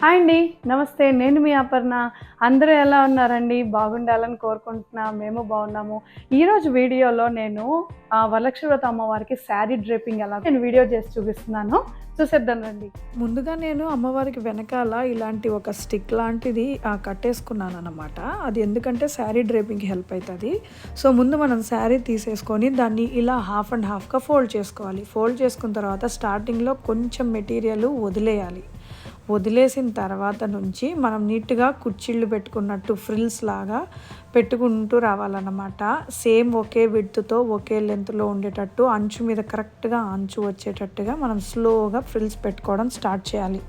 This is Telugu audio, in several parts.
హాయ్ అండి. నమస్తే. నేను మీ అపర్ణ. అందరూ ఎలా ఉన్నారండి? బాగుండాలని కోరుకుంటున్నా. మేము బాగున్నాము. ఈరోజు వీడియోలో నేను వరలక్ష్మి వ్రత అమ్మవారికి శారీ డ్రేపింగ్ ఎలా నేను వీడియో చేసి చూపిస్తున్నాను. చూసేద్దాం రండి. ముందుగా నేను అమ్మవారికి వెనకాల ఇలాంటి ఒక స్టిక్ లాంటిది కట్టేసుకున్నానన్నమాట. అది ఎందుకంటే శారీ డ్రేపింగ్‌కి హెల్ప్ అయితది. సో, ముందు మనం శారీ తీసేసుకొని దాన్ని ఇలా హాఫ్ అండ్ హాఫ్‌గా ఫోల్డ్ చేసుకోవాలి. ఫోల్డ్ చేసుకున్న తర్వాత స్టార్టింగ్‌లో కొంచెం మెటీరియల్ వదిలేయాలి. వదిలేసిన తర్వాత నుంచి మనం నీట్గా కుర్చీళ్ళు పెట్టుకున్నట్టు ఫ్రిల్స్ లాగా పెట్టుకుంటూ రావాలన్నమాట. సేమ్ ఒకే విడ్త్‌తో ఒకే లెంత్‌లో ఉండేటట్టు అంచు మీద కరెక్ట్‌గా అంచు వచ్చేటట్టుగా మనం స్లోగా ఫ్రిల్స్ పెట్టుకోవడం స్టార్ట్ చేయాలి.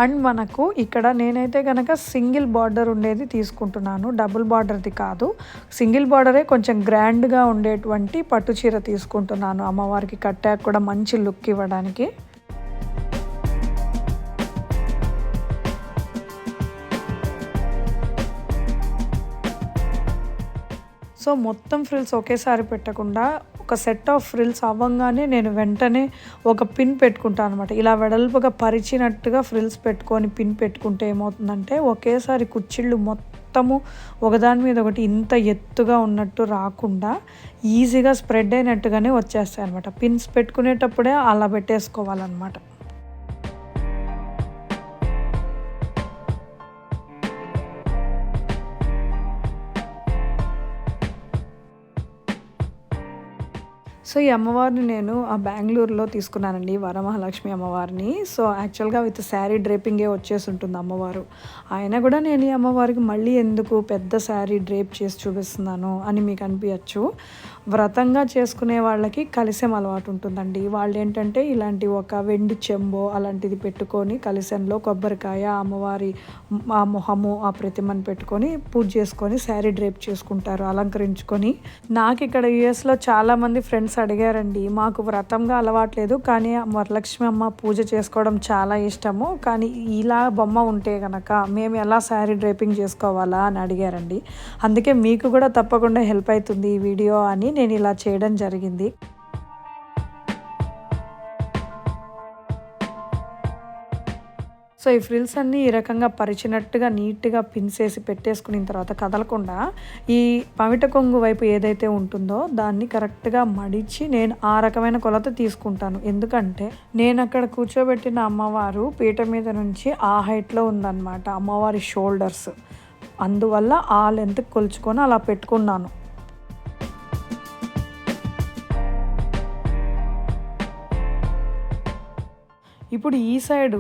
అండ్ మనకు ఇక్కడ నేనైతే కనుక సింగిల్ బార్డర్ ఉండేది తీసుకుంటున్నాను, డబుల్ బార్డర్ది కాదు. సింగిల్ బార్డరే కొంచెం గ్రాండ్గా ఉండేటువంటి పట్టు చీర తీసుకుంటున్నాను అమ్మవారికి కట్టాక కూడా మంచి లుక్ ఇవ్వడానికి. సో మొత్తం ఫ్రిల్స్ ఒకేసారి పెట్టకుండా ఒక సెట్ ఆఫ్ ఫ్రిల్స్ అవ్వంగానే నేను వెంటనే ఒక పిన్ పెట్టుకుంటాను అనమాట. ఇలా వెడల్పుగా పరిచినట్టుగా ఫ్రిల్స్ పెట్టుకొని పిన్ పెట్టుకుంటే ఏమవుతుందంటే ఒకేసారి కుచ్చిళ్ళు మొత్తము ఒకదాని మీద ఒకటి ఇంత ఎత్తుగా ఉన్నట్టు రాకుండా ఈజీగా స్ప్రెడ్ అయినట్టుగానే వచ్చేస్తాయి అనమాట. పిన్స్ పెట్టుకునేటప్పుడే అలా పెట్టేసుకోవాలన్నమాట. సో ఈ అమ్మవారిని నేను బెంగుళూరులో తీసుకున్నానండి, వరమహాలక్ష్మి అమ్మవారిని. సో యాక్చువల్గా విత్ శారీ డ్రేపింగే వచ్చేసి ఉంటుంది అమ్మవారు. అయినా కూడా నేను ఈ అమ్మవారికి మళ్ళీ ఎందుకు పెద్ద శారీ డ్రేప్ చేసి చూపిస్తున్నాను అని మీకు అనిపించచ్చు. వ్రతంగా చేసుకునే వాళ్ళకి కలిసెం అలవాటు ఉంటుందండి. వాళ్ళు ఏంటంటే ఇలాంటి ఒక వెండి చెంబో అలాంటిది పెట్టుకొని కలిసెంలో కొబ్బరికాయ, అమ్మవారి ఆ మొహము, ఆ ప్రతిమను పెట్టుకొని పూజ చేసుకొని శారీ డ్రేప్ చేసుకుంటారు అలంకరించుకొని. నాకు ఇక్కడ యూఎస్లో చాలామంది ఫ్రెండ్స్ అడిగారండి, మాకు వ్రతంగా అలవాట్లేదు కానీ వరలక్ష్మి అమ్మ పూజ చేసుకోవడం చాలా ఇష్టము, కానీ ఇలా బొమ్మ ఉంటే కనుక మేము ఎలా శారీ డ్రేపింగ్ చేసుకోవాలా అని అడిగారండి. అందుకే మీకు కూడా తప్పకుండా హెల్ప్ అవుతుంది ఈ వీడియో అని నేను ఇలా చేయడం జరిగింది. సో ఈ ఫ్రిల్స్ అన్నీ ఈ రకంగా పరిచినట్టుగా నీట్గా పిన్స్ వేసి పెట్టేసుకున్న తర్వాత కదలకుండా ఈ పమిట కొంగు వైపు ఏదైతే ఉంటుందో దాన్ని కరెక్ట్గా మడిచి నేను ఆ రకమైన కొలత తీసుకుంటాను. ఎందుకంటే నేను అక్కడ కూర్చోబెట్టిన అమ్మవారు పీట మీద నుంచి ఆ హైట్లో ఉందన్నమాట అమ్మవారి షోల్డర్స్. అందువల్ల ఆ లెంత్ కొలుచుకొని అలా పెట్టుకున్నాను. ఇప్పుడు ఈ సైడు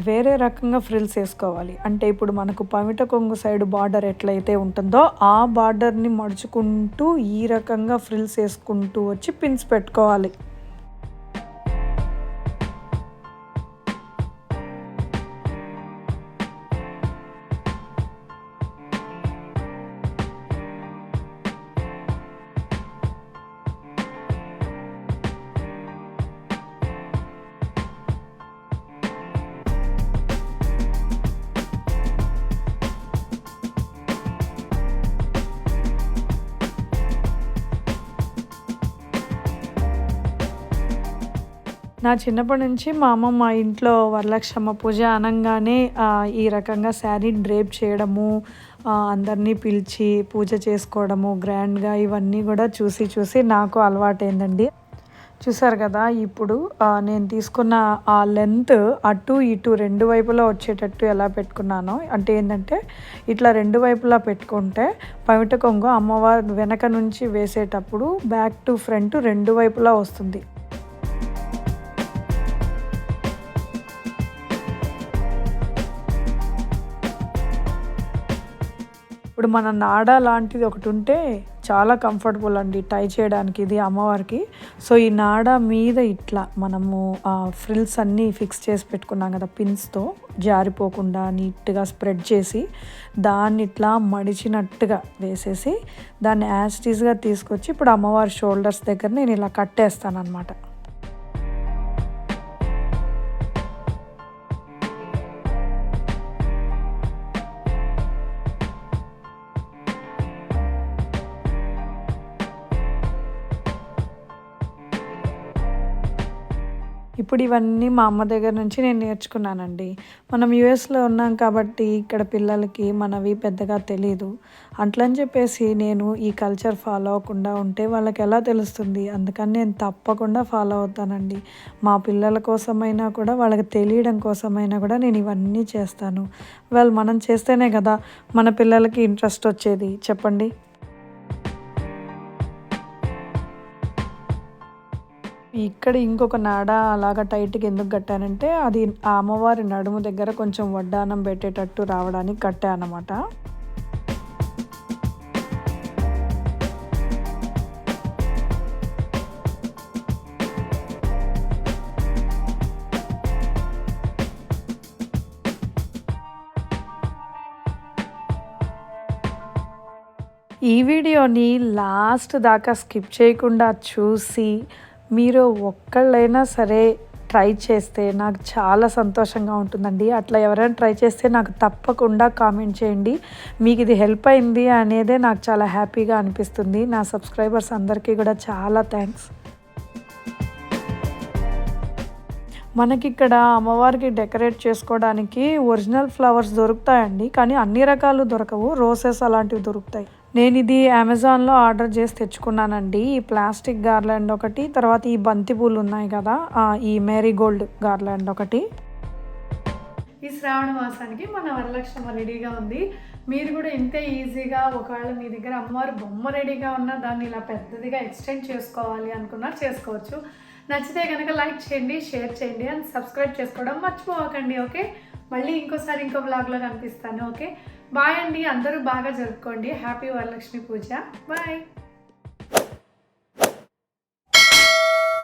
వేరే రకంగా ఫ్రిల్స్ వేసుకోవాలి. అంటే ఇప్పుడు మనకు పమిట కొంగు సైడ్ బార్డర్ ఎట్లయితే ఉంటుందో ఆ బార్డర్ని మడుచుకుంటూ ఈ రకంగా ఫ్రిల్స్ వేసుకుంటూ వచ్చి పిన్స్ పెట్టుకోవాలి. నా చిన్నప్పటి నుంచి మా అమ్మ మా ఇంట్లో వరలక్ష్మమ్మ పూజ అనంగానే ఈ రకంగా శారీ డ్రేప్ చేయడము, అందరినీ పిలిచి పూజ చేసుకోవడము గ్రాండ్గా, ఇవన్నీ కూడా చూసి చూసి నాకు అలవాటైందండి. చూసారు కదా, ఇప్పుడు నేను తీసుకున్న ఆ లెంత్ అటు ఇటు రెండు వైపులా వచ్చేటట్టు ఎలా పెట్టుకున్నానో, అంటే ఏంటంటే ఇట్లా రెండు వైపులా పెట్టుకుంటే పమిట కొంగు అమ్మవారి వెనక నుంచి వేసేటప్పుడు బ్యాక్ టు ఫ్రంట్ రెండు వైపులా వస్తుంది. ఇప్పుడు మన నాడ లాంటిది ఒకటి ఉంటే చాలా కంఫర్టబుల్ అండి టై చేయడానికి ఇది అమ్మవారికి. సో ఈ నాడ మీద ఇట్లా మనము ఫ్రిల్స్ అన్నీ ఫిక్స్ చేసి పెట్టుకున్నాం కదా పిన్స్తో, జారిపోకుండా నీట్గా స్ప్రెడ్ చేసి దాన్ని ఇట్లా మడిచినట్టుగా వేసేసి దాన్ని యాస్టీస్గా తీసుకొచ్చి ఇప్పుడు అమ్మవారి షోల్డర్స్ దగ్గర నేను ఇలా కట్టేస్తాను అనమాట. ఇప్పుడు ఇవన్నీ మా అమ్మ దగ్గర నుంచి నేను నేర్చుకున్నానండి. మనం యూఎస్‌లో ఉన్నాం కాబట్టి ఇక్కడ పిల్లలకి మనవి పెద్దగా తెలీదు. అట్లని చెప్పేసి నేను ఈ కల్చర్ ఫాలో అవ్వకుండా ఉంటే వాళ్ళకెలా తెలుస్తుంది? అందుకని నేను తప్పకుండా ఫాలో అవుతానండి. మా పిల్లల కోసమైనా కూడా వాళ్ళకి తెలియడం కోసమైనా కూడా నేను ఇవన్నీ చేస్తాను. మనం చేస్తేనే కదా మన పిల్లలకి ఇంట్రెస్ట్ వచ్చేది చెప్పండి. ఇక్కడ ఇంకొక నాడ అలాగా టైట్‌గా ఎందుకు కట్టానంటే, అది ఆ అమ్మవారి నడుము దగ్గర కొంచెం వడ్డానం పెట్టేటట్టు రావడానికి కట్టా అన్నమాట. ఈ వీడియోని లాస్ట్ దాకా స్కిప్ చేయకుండా చూసి, మీరు ఒక్కళ్ళైనా సరే ట్రై చేస్తే నాకు చాలా సంతోషంగా ఉంటుందండి. అట్లా ఎవరైనా ట్రై చేస్తే నాకు తప్పకుండా కామెంట్ చేయండి. మీకు ఇది హెల్ప్ అయింది అనేదే నాకు చాలా హ్యాపీగా అనిపిస్తుంది. నా సబ్స్క్రైబర్స్ అందరికీ కూడా చాలా థ్యాంక్స్. మనకిక్కడ అమ్మవారికి డెకరేట్ చేసుకోవడానికి ఒరిజినల్ ఫ్లవర్స్ దొరుకుతాయండి. కానీ అన్ని రకాలు దొరకవు. రోసెస్ అలాంటివి దొరుకుతాయి. నేను ఇది అమెజాన్‌లో ఆర్డర్ చేసి తెచ్చుకున్నానండి. ఈ ప్లాస్టిక్ గార్లాండ్ ఒకటి, తర్వాత ఈ బంతి పూలు ఉన్నాయి కదా! ఈ మేరీగోల్డ్ గార్లాండ్ ఒకటి. ఈ శ్రావణ మాసానికి మన వరలక్ష్మి రెడీగా ఉంది. మీరు కూడా ఇంతే ఈజీగా ఒకవేళ మీ దగ్గర అమ్మవారి బొమ్మ రెడీగా ఉన్నా దాన్ని ఇలా పెద్దదిగా ఎక్స్టెండ్ చేసుకోవాలి అనుకున్నా చేసుకోవచ్చు. నచ్చితే కనుక లైక్ చేయండి, షేర్ చేయండి అండ్ సబ్స్క్రైబ్ చేసుకోవడం మర్చిపోకండి. ఓకే, మళ్ళీ ఇంకోసారి ఇంకో బ్లాగ్లో కనిపిస్తాను. ఓకే, బాయ్ అండి. అందరూ బాగా జరుపుకోండి. హ్యాపీ వరలక్ష్మి పూజ. బాయ్.